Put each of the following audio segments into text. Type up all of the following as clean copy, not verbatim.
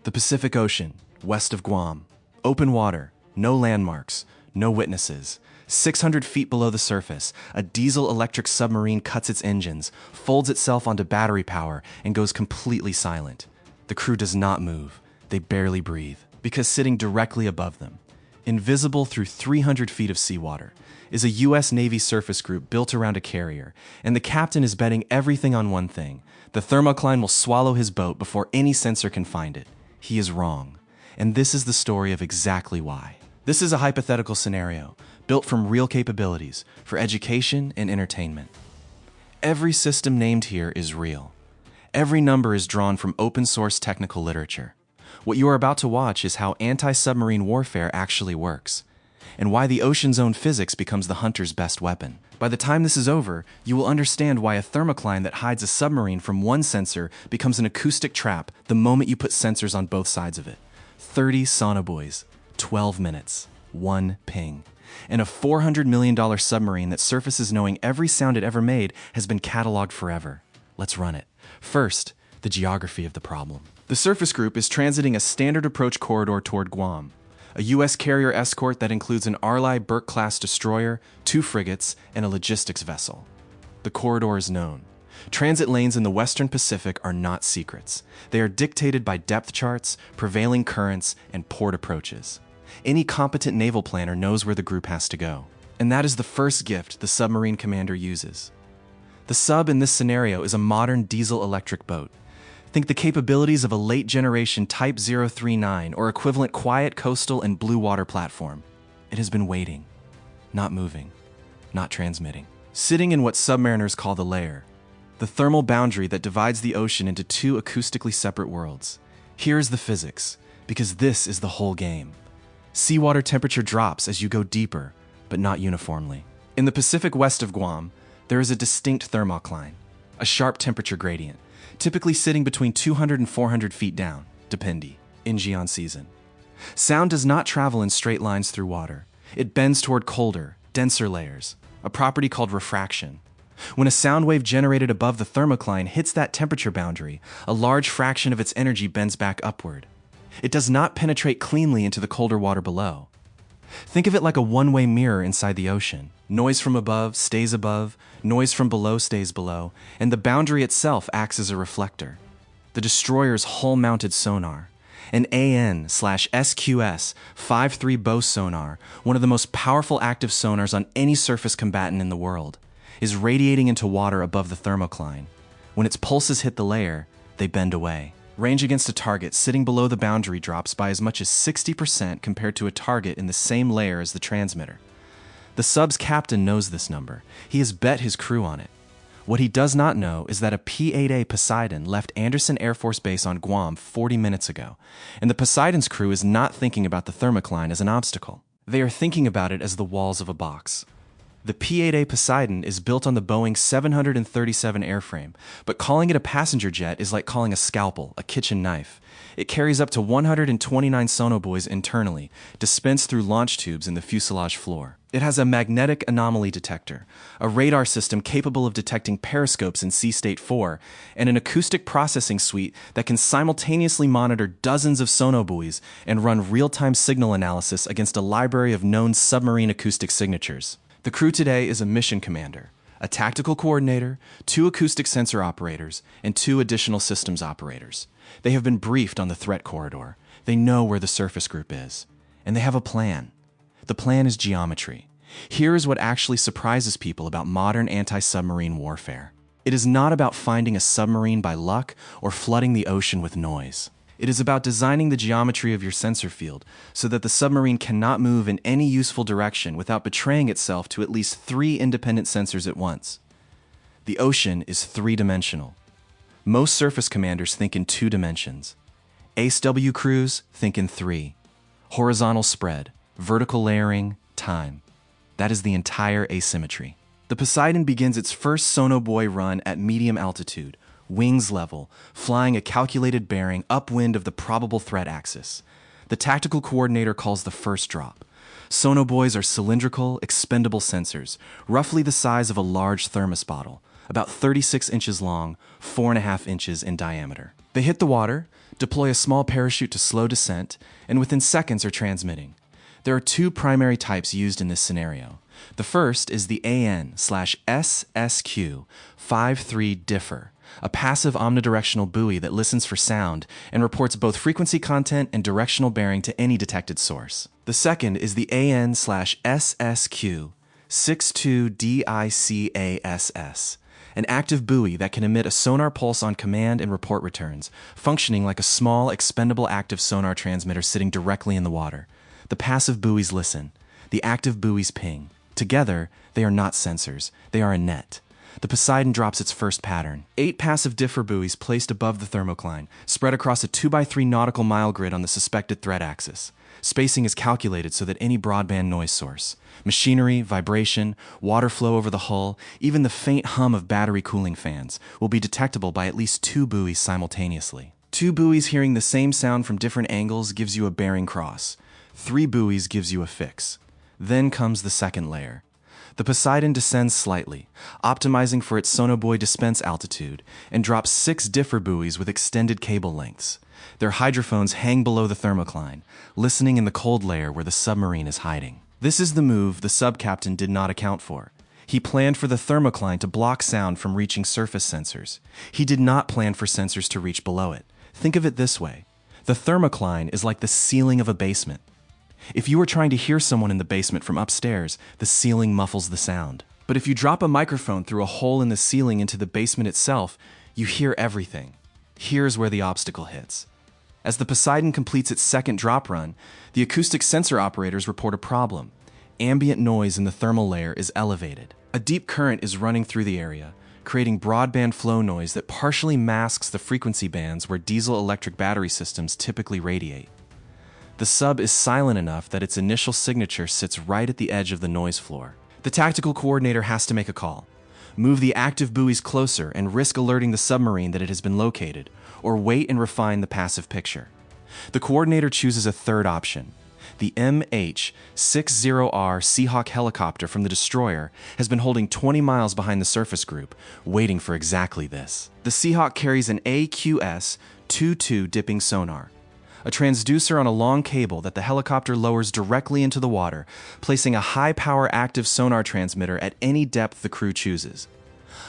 The Pacific Ocean, west of Guam. Open water, no landmarks, no witnesses. 600 feet below the surface, a diesel-electric submarine cuts its engines, folds itself onto battery power, and goes completely silent. The crew does not move. They barely breathe, because sitting directly above them, invisible through 300 feet of seawater, is a U.S. Navy surface group built around a carrier, and the captain is betting everything on one thing. The Thermocline will swallow his boat before any sensor can find it. He is wrong. And this is the story of exactly why. This is a hypothetical scenario, built from real capabilities for education and entertainment. Every system named here is real. Every number is drawn from open-source technical literature. What you are about to watch is how anti-submarine warfare actually works, and why the ocean's own physics becomes the hunter's best weapon. By the time this is over, you will understand why a thermocline that hides a submarine from one sensor becomes an acoustic trap the moment you put sensors on both sides of it. 30 sonobuoys, 12 minutes, 1 ping. And a $400 million submarine that surfaces knowing every sound it ever made has been cataloged forever. Let's run it. First, the geography of the problem. The surface group is transiting a standard approach corridor toward Guam, a U.S. carrier escort that includes an Arleigh Burke-class destroyer, 2 frigates, and a logistics vessel. The corridor is known. Transit lanes in the Western Pacific are not secrets. They are dictated by depth charts, prevailing currents, and port approaches. Any competent naval planner knows where the group has to go. And that is the first gift the submarine commander uses. The sub in this scenario is a modern diesel-electric boat. Think the capabilities of a late-generation Type 039 or equivalent quiet coastal and blue water platform. It has been waiting, not moving, not transmitting. Sitting in what submariners call the layer, the thermal boundary that divides the ocean into 2 acoustically separate worlds. Here is the physics, because this is the whole game. Seawater temperature drops as you go deeper, but not uniformly. In the Pacific west of Guam, there is a distinct thermocline, a sharp temperature gradient, typically sitting between 200 and 400 feet down, dependi, NG on season. Sound does not travel in straight lines through water. It bends toward colder, denser layers, a property called refraction. When a sound wave generated above the thermocline hits that temperature boundary, a large fraction of its energy bends back upward. It does not penetrate cleanly into the colder water below. Think of it like a one-way mirror inside the ocean. Noise from above stays above, noise from below stays below, and the boundary itself acts as a reflector. The destroyer's hull-mounted sonar, an AN/SQS 5.3 Bose sonar, one of the most powerful active sonars on any surface combatant in the world, is radiating into water above the thermocline. When its pulses hit the layer, they bend away. Range against a target sitting below the boundary drops by as much as 60% compared to a target in the same layer as the transmitter. The sub's captain knows this number. He has bet his crew on it. What he does not know is that a P-8A Poseidon left Andersen Air Force Base on Guam 40 minutes ago, and the Poseidon's crew is not thinking about the thermocline as an obstacle. They are thinking about it as the walls of a box. The P-8A Poseidon is built on the Boeing 737 airframe, but calling it a passenger jet is like calling a scalpel a kitchen knife. It carries up to 129 sonobuoys internally, dispensed through launch tubes in the fuselage floor. It has a magnetic anomaly detector, a radar system capable of detecting periscopes in Sea State 4, and an acoustic processing suite that can simultaneously monitor dozens of sonobuoys and run real-time signal analysis against a library of known submarine acoustic signatures. The crew today is a mission commander, a tactical coordinator, 2 acoustic sensor operators, and 2 additional systems operators. They have been briefed on the threat corridor. They know where the surface group is. And they have a plan. The plan is geometry. Here is what actually surprises people about modern anti-submarine warfare. It is not about finding a submarine by luck or flooding the ocean with noise. It is about designing the geometry of your sensor field so that the submarine cannot move in any useful direction without betraying itself to at least 3 independent sensors at once. The ocean is 3-dimensional. Most surface commanders think in 2 dimensions. ACE-W crews think in 3. Horizontal spread, vertical layering, time. That is the entire asymmetry. The Poseidon begins its first sonobuoy run at medium altitude, wings level, flying a calculated bearing upwind of the probable threat axis. The tactical coordinator calls the first drop. Sonobuoys are cylindrical, expendable sensors, roughly the size of a large thermos bottle, about 36 inches long, 4.5 inches in diameter. They hit the water, deploy a small parachute to slow descent, and within seconds are transmitting. There are two primary types used in this scenario. The first is the AN/SSQ-53 differ, a passive omnidirectional buoy that listens for sound and reports both frequency content and directional bearing to any detected source. The second is the AN/SSQ-62DICASS, an active buoy that can emit a sonar pulse on command and report returns, functioning like a small, expendable active sonar transmitter sitting directly in the water. The passive buoys listen. The active buoys ping. Together, they are not sensors. They are a net. The Poseidon drops its first pattern. 8 passive differ buoys placed above the thermocline, spread across a 2x3 nautical mile grid on the suspected threat axis. Spacing is calculated so that any broadband noise source, machinery, vibration, water flow over the hull, even the faint hum of battery cooling fans, will be detectable by at least 2 buoys simultaneously. 2 buoys hearing the same sound from different angles gives you a bearing cross. 3 buoys gives you a fix. Then comes the second layer. The Poseidon descends slightly, optimizing for its sonobuoy dispense altitude, and drops 6 differ buoys with extended cable lengths. Their hydrophones hang below the thermocline, listening in the cold layer where the submarine is hiding. This is the move the sub-captain did not account for. He planned for the thermocline to block sound from reaching surface sensors. He did not plan for sensors to reach below it. Think of it this way. The thermocline is like the ceiling of a basement. If you are trying to hear someone in the basement from upstairs, the ceiling muffles the sound. But if you drop a microphone through a hole in the ceiling into the basement itself, you hear everything. Here's where the obstacle hits. As the Poseidon completes its second drop run, the acoustic sensor operators report a problem. Ambient noise in the thermal layer is elevated. A deep current is running through the area, creating broadband flow noise that partially masks the frequency bands where diesel-electric battery systems typically radiate. The sub is silent enough that its initial signature sits right at the edge of the noise floor. The tactical coordinator has to make a call. Move the active buoys closer and risk alerting the submarine that it has been located, or wait and refine the passive picture. The coordinator chooses a third option. The MH-60R Seahawk helicopter from the destroyer has been holding 20 miles behind the surface group, waiting for exactly this. The Seahawk carries an AQS-22 dipping sonar, a transducer on a long cable that the helicopter lowers directly into the water, placing a high-power active sonar transmitter at any depth the crew chooses.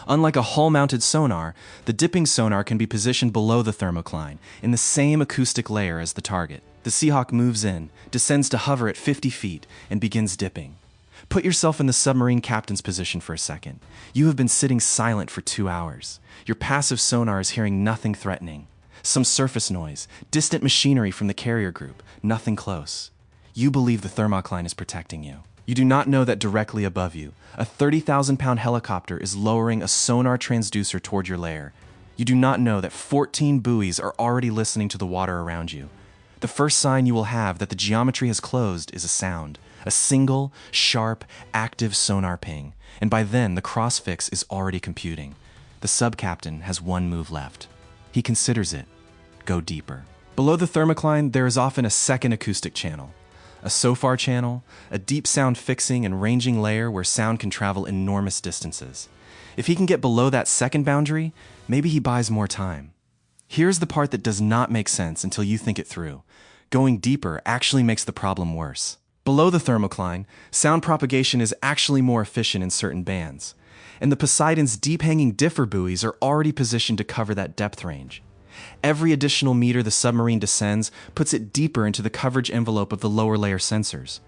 Unlike a hull-mounted sonar, the dipping sonar can be positioned below the thermocline, in the same acoustic layer as the target. The Seahawk moves in, descends to hover at 50 feet, and begins dipping. Put yourself in the submarine captain's position for a second. You have been sitting silent for 2 hours. Your passive sonar is hearing nothing threatening. Some surface noise, distant machinery from the carrier group, nothing close. You believe the thermocline is protecting you. You do not know that directly above you, a 30,000-pound helicopter is lowering a sonar transducer toward your lair. You do not know that 14 buoys are already listening to the water around you. The first sign you will have that the geometry has closed is a sound, a single, sharp, active sonar ping, and by then the crossfix is already computing. The sub-captain has one move left. He considers it. Go deeper. Below the thermocline, there is often a second acoustic channel, a SOFAR channel, a deep sound fixing and ranging layer where sound can travel enormous distances. If he can get below that second boundary, maybe he buys more time. Here's the part that does not make sense until you think it through. Going deeper actually makes the problem worse. Below the thermocline, sound propagation is actually more efficient in certain bands, and the Poseidon's deep-hanging differ buoys are already positioned to cover that depth range. Every additional meter the submarine descends puts it deeper into the coverage envelope of the lower layer sensors.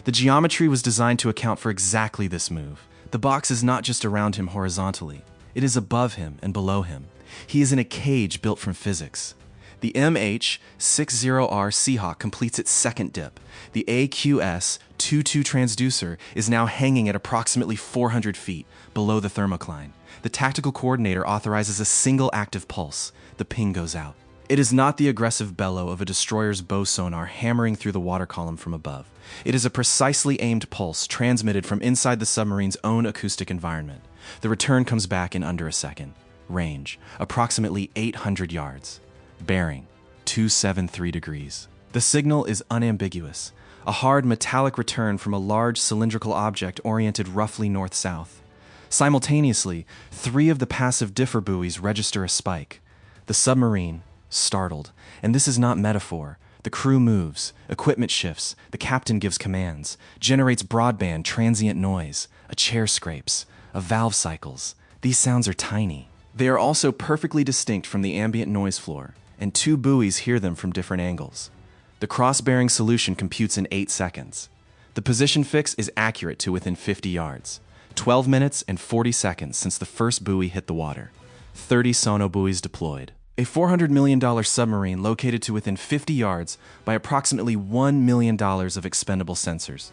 The geometry was designed to account for exactly this move. The box is not just around him horizontally, it is above him and below him. He is in a cage built from physics. The MH-60R Seahawk completes its second dip. The AQS-22 transducer is now hanging at approximately 400 feet below the thermocline. The tactical coordinator authorizes a single active pulse. The ping goes out. It is not the aggressive bellow of a destroyer's bow sonar hammering through the water column from above. It is a precisely aimed pulse transmitted from inside the submarine's own acoustic environment. The return comes back in under a second. Range, approximately 800 yards. Bearing, 273 degrees. The signal is unambiguous, a hard metallic return from a large cylindrical object oriented roughly north-south. Simultaneously, 3 of the passive differ buoys register a spike. The submarine, startled. And this is not metaphor. The crew moves, equipment shifts, the captain gives commands, generates broadband transient noise, a chair scrapes, a valve cycles. These sounds are tiny. They are also perfectly distinct from the ambient noise floor, and two buoys hear them from different angles. The cross-bearing solution computes in 8 seconds. The position fix is accurate to within 50 yards. 12 minutes and 40 seconds since the first buoy hit the water. 30 sonobuoys deployed. A $400 million submarine located to within 50 yards by approximately $1 million of expendable sensors.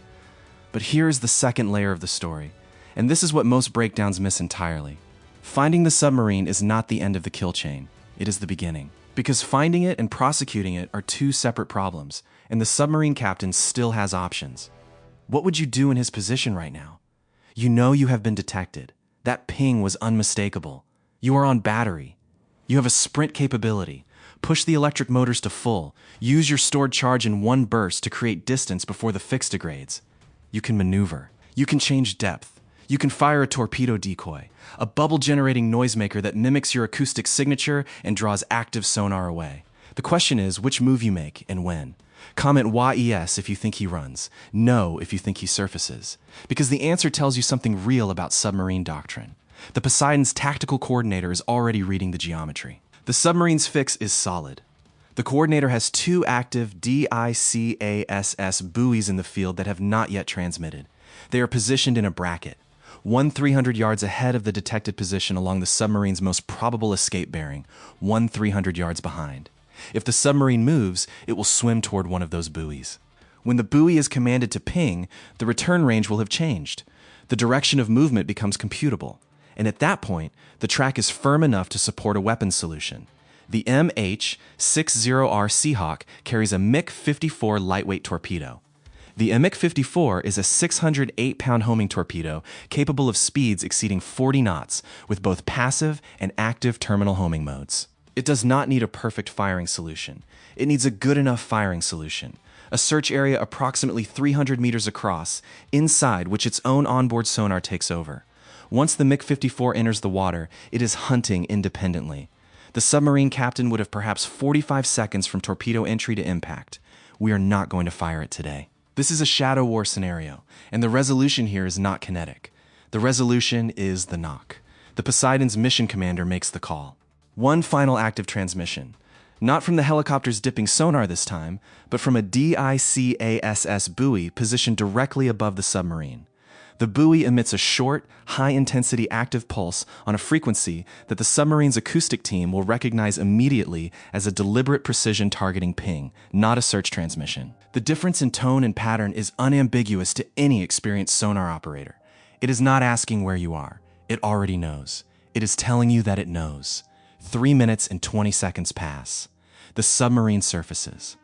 But here is the second layer of the story, and this is what most breakdowns miss entirely. Finding the submarine is not the end of the kill chain. It is the beginning. Because finding it and prosecuting it are two separate problems, and the submarine captain still has options. What would you do in his position right now? You know you have been detected. That ping was unmistakable. You are on battery. You have a sprint capability. Push the electric motors to full. Use your stored charge in one burst to create distance before the fix degrades. You can maneuver. You can change depth. You can fire a torpedo decoy, a bubble-generating noisemaker that mimics your acoustic signature and draws active sonar away. The question is which move you make and when. Comment YES if you think he runs. No if you think he surfaces. Because the answer tells you something real about submarine doctrine. The Poseidon's tactical coordinator is already reading the geometry. The submarine's fix is solid. The coordinator has two active DICASS buoys in the field that have not yet transmitted. They are positioned in a bracket, 300 yards ahead of the detected position along the submarine's most probable escape bearing, 300 yards behind. If the submarine moves, it will swim toward one of those buoys. When the buoy is commanded to ping, the return range will have changed. The direction of movement becomes computable. And at that point, the track is firm enough to support a weapons solution. The MH-60R Seahawk carries a MH-54 lightweight torpedo. The MH-54 is a 608-pound homing torpedo capable of speeds exceeding 40 knots with both passive and active terminal homing modes. It does not need a perfect firing solution. It needs a good enough firing solution. A search area approximately 300 meters across, inside which its own onboard sonar takes over. Once the MH-54 enters the water, it is hunting independently. The submarine captain would have perhaps 45 seconds from torpedo entry to impact. We are not going to fire it today. This is a shadow war scenario, and the resolution here is not kinetic. The resolution is the knock. The Poseidon's mission commander makes the call. One final active transmission. Not from the helicopter's dipping sonar this time, but from a DICASS buoy positioned directly above the submarine. The buoy emits a short, high-intensity active pulse on a frequency that the submarine's acoustic team will recognize immediately as a deliberate precision targeting ping, not a search transmission. The difference in tone and pattern is unambiguous to any experienced sonar operator. It is not asking where you are. It already knows. It is telling you that it knows. 3 minutes and 20 seconds pass. The submarine surfaces.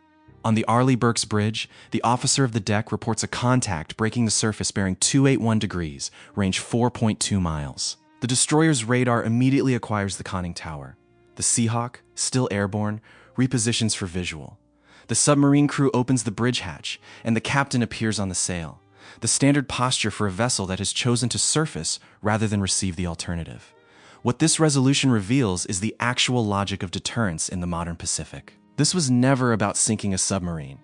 On the Arleigh Burke's Bridge, the officer of the deck reports a contact breaking the surface bearing 281 degrees, range 4.2 miles. The destroyer's radar immediately acquires the conning tower. The Seahawk, still airborne, repositions for visual. The submarine crew opens the bridge hatch, and the captain appears on the sail. The standard posture for a vessel that has chosen to surface rather than receive the alternative. What this resolution reveals is the actual logic of deterrence in the modern Pacific. This was never about sinking a submarine.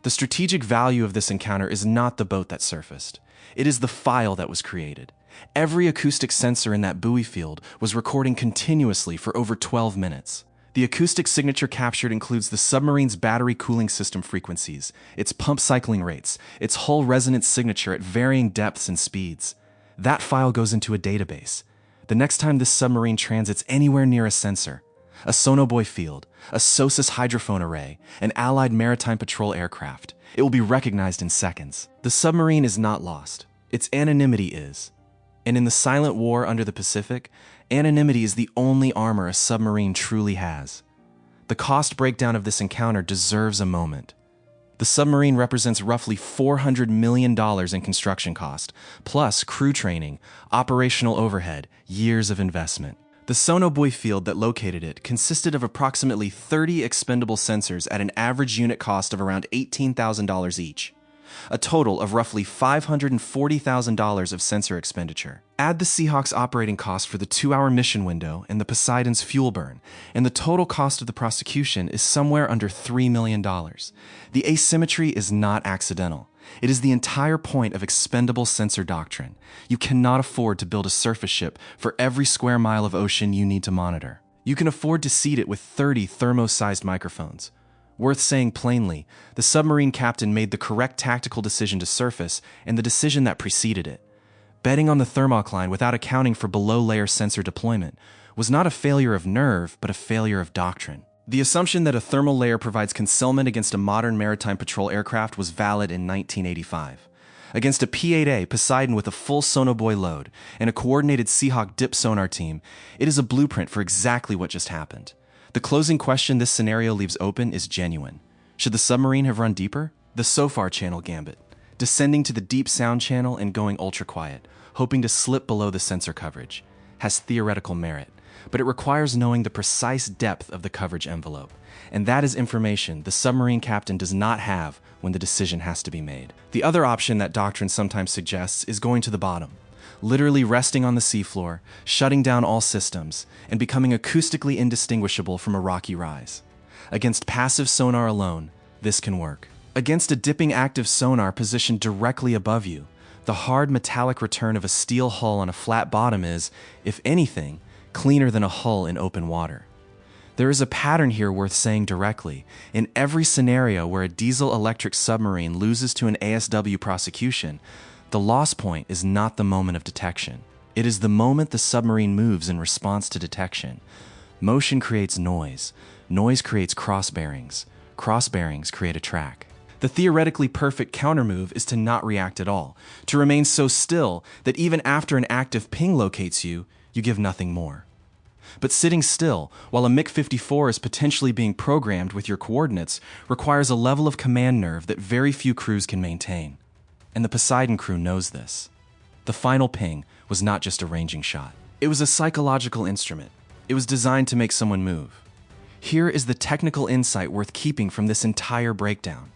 The strategic value of this encounter is not the boat that surfaced. It is the file that was created. Every acoustic sensor in that buoy field was recording continuously for over 12 minutes. The acoustic signature captured includes the submarine's battery cooling system frequencies, its pump cycling rates, its hull resonance signature at varying depths and speeds. That file goes into a database. The next time this submarine transits anywhere near a sensor, a sonobuoy field, a SOSUS hydrophone array, an Allied maritime patrol aircraft, it will be recognized in seconds. The submarine is not lost. Its anonymity is. And in the silent war under the Pacific, anonymity is the only armor a submarine truly has. The cost breakdown of this encounter deserves a moment. The submarine represents roughly $400 million in construction cost, plus crew training, operational overhead, years of investment. The Sonobuoy field that located it consisted of approximately 30 expendable sensors at an average unit cost of around $18,000 each, a total of roughly $540,000 of sensor expenditure. Add the Seahawk's operating cost for the 2-hour mission window and the Poseidon's fuel burn, and the total cost of the prosecution is somewhere under $3 million. The asymmetry is not accidental. It is the entire point of expendable sensor doctrine. You cannot afford to build a surface ship for every square mile of ocean you need to monitor. You can afford to seed it with 30 thermo-sized microphones. Worth saying plainly, the submarine captain made the correct tactical decision to surface and the decision that preceded it. Betting on the Thermocline without accounting for below-layer sensor deployment was not a failure of nerve, but a failure of doctrine. The assumption that a thermal layer provides concealment against a modern maritime patrol aircraft was valid in 1985. Against a P-8A Poseidon with a full sonobuoy load and a coordinated Seahawk dip sonar team, it is a blueprint for exactly what just happened. The closing question this scenario leaves open is genuine. Should the submarine have run deeper? The SOFAR channel gambit, descending to the deep sound channel and going ultra-quiet, hoping to slip below the sensor coverage, has theoretical merit, but it requires knowing the precise depth of the coverage envelope, and that is information the submarine captain does not have when the decision has to be made. The other option that doctrine sometimes suggests is going to the bottom, literally resting on the seafloor, shutting down all systems, and becoming acoustically indistinguishable from a rocky rise. Against passive sonar alone, this can work. Against a dipping active sonar positioned directly above you, the hard metallic return of a steel hull on a flat bottom is, if anything, cleaner than a hull in open water. There is a pattern here worth saying directly. In every scenario where a diesel-electric submarine loses to an ASW prosecution, the loss point is not the moment of detection. It is the moment the submarine moves in response to detection. Motion creates noise. Noise creates cross bearings. Cross bearings create a track. The theoretically perfect countermove is to not react at all, to remain so still that even after an active ping locates you, you give nothing more. But sitting still, while a MiG-54 is potentially being programmed with your coordinates, requires a level of command nerve that very few crews can maintain. And the Poseidon crew knows this. The final ping was not just a ranging shot. It was a psychological instrument. It was designed to make someone move. Here is the technical insight worth keeping from this entire breakdown.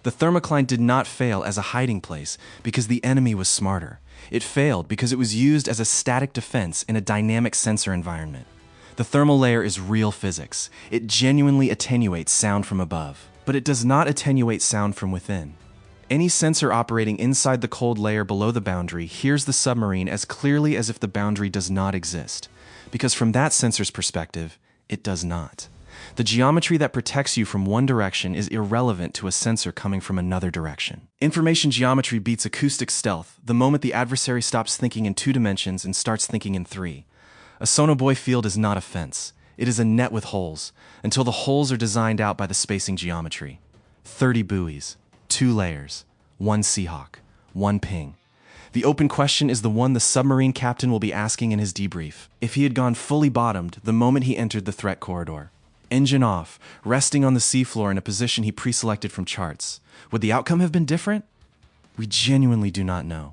The Thermocline did not fail as a hiding place because the enemy was smarter. It failed because it was used as a static defense in a dynamic sensor environment. The thermal layer is real physics. It genuinely attenuates sound from above, but it does not attenuate sound from within. Any sensor operating inside the cold layer below the boundary hears the submarine as clearly as if the boundary does not exist, because from that sensor's perspective, it does not. The geometry that protects you from one direction is irrelevant to a sensor coming from another direction. Information geometry beats acoustic stealth the moment the adversary stops thinking in 2 dimensions and starts thinking in 3. A sonobuoy field is not a fence. It is a net with holes, until the holes are designed out by the spacing geometry. 30 buoys, 2 layers, 1 Seahawk, 1 ping. The open question is the one the submarine captain will be asking in his debrief. If he had gone fully bottomed the moment he entered the threat corridor, engine off, resting on the seafloor in a position he pre-selected from charts, would the outcome have been different? We genuinely do not know.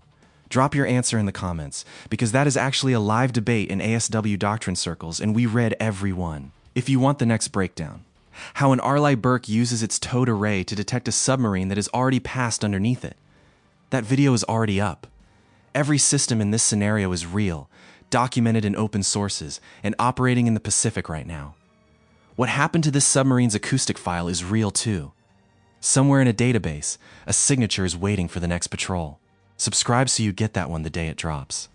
Drop your answer in the comments, because that is actually a live debate in ASW doctrine circles, and we read every one. If you want the next breakdown, how an Arleigh Burke uses its towed array to detect a submarine that has already passed underneath it. That video is already up. Every system in this scenario is real, documented in open sources, and operating in the Pacific right now. What happened to this submarine's acoustic file is real too. Somewhere in a database, a signature is waiting for the next patrol. Subscribe so you get that one the day it drops.